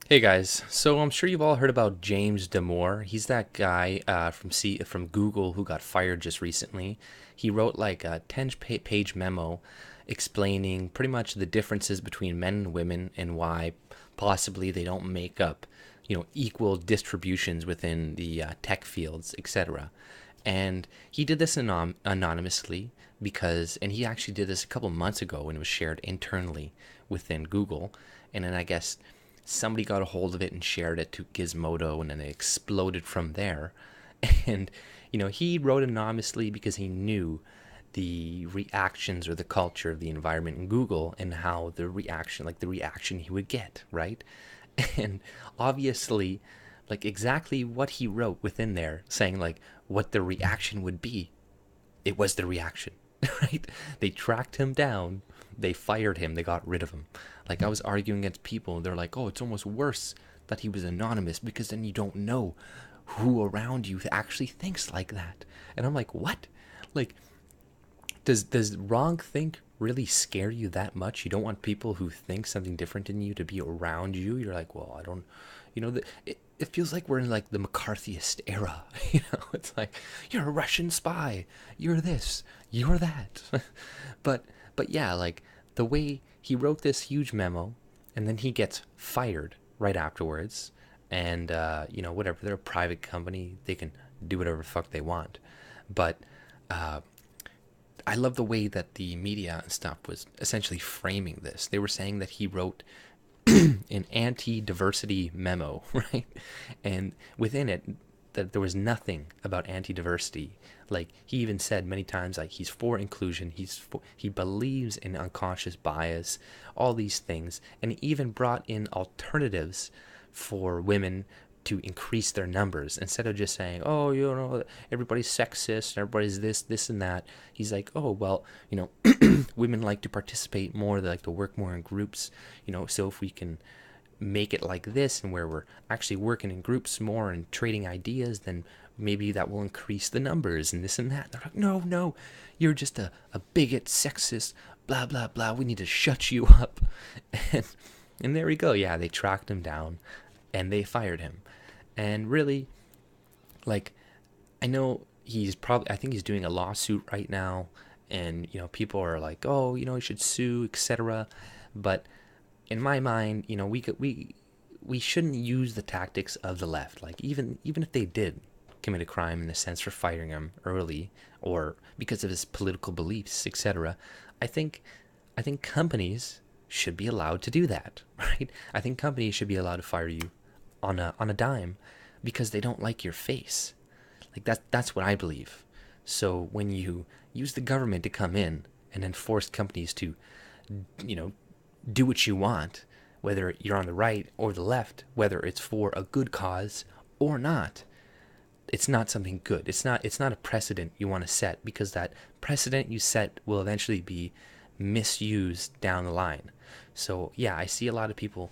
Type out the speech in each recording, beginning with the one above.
Hey guys, so I'm sure you've all heard about James Damore. He's that guy from Google who got fired just recently. He wrote like a 10-page memo explaining pretty much the differences between men and women and why possibly they don't make up, equal distributions within the tech fields, etc. And he did this anonymously and he actually did this a couple months ago when it was shared internally within Google. And then I guess somebody got a hold of it and shared it to Gizmodo, and then it exploded from there. And he wrote anonymously because he knew the reactions or the culture of the environment in Google and how the reaction he would get, right? And obviously, like exactly what he wrote within there, saying like what the reaction would be, it was the reaction, right? They tracked him down, they fired him, they got rid of him. Like I was arguing against people, they're like, oh, it's almost worse that he was anonymous because then you don't know who around you actually thinks like that. And I'm like, what? Like, does wrong think really scare you that much? You don't want people who think something different than you to be around you. You're like, well, I don't, it feels like we're in like the McCarthyist era. It's like you're a Russian spy, you're this, you're that. but but yeah, like the way he wrote this huge memo, and then he gets fired right afterwards, and whatever, they're a private company, they can do whatever the fuck they want, but I love the way that the media and stuff was essentially framing this. They were saying that he wrote an anti-diversity memo, right? And within it, that there was nothing about anti-diversity. Like he even said many times, like he's for inclusion. He believes in unconscious bias, all these things, and he even brought in alternatives for women to increase their numbers instead of just saying, oh, everybody's sexist, everybody's this and that. He's like, oh, well, women like to participate more, they like to work more in groups, so if we can make it like this and where we're actually working in groups more and trading ideas, then maybe that will increase the numbers and this and that. They're like, no, you're just a bigot, sexist, blah, blah, blah. We need to shut you up. And, and there we go. Yeah, they tracked him down and they fired him. And really, like, I know I think he's doing a lawsuit right now. And, people are like, oh, you should sue, etc. But in my mind, we shouldn't use the tactics of the left. Like even if they did commit a crime in a sense for firing him early or because of his political beliefs, etc. I think I think companies should be allowed to do that, right? I think companies should be allowed to fire you on a dime because they don't like your face. Like that's what I believe. So when you use the government to come in and then force companies to, you know, do what you want, whether you're on the right or the left, whether it's for a good cause or not, it's not something good. It's not a precedent you want to set because that precedent you set will eventually be misused down the line. So yeah, I see a lot of people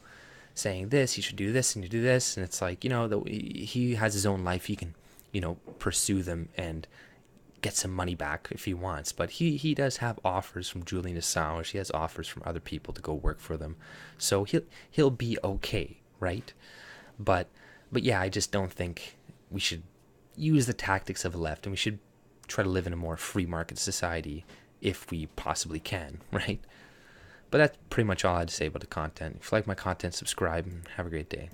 saying this, you should do this and you do this, and it's like, he has his own life, he can, pursue them and get some money back if he wants. But he does have offers from Julian Assange. He has offers from other people to go work for them, so he'll be okay, right? But but yeah, I just don't think we should use the tactics of the left, and we should try to live in a more free market society if we possibly can, right? But that's pretty much all I had to say about the content. If you like my content, subscribe and have a great day.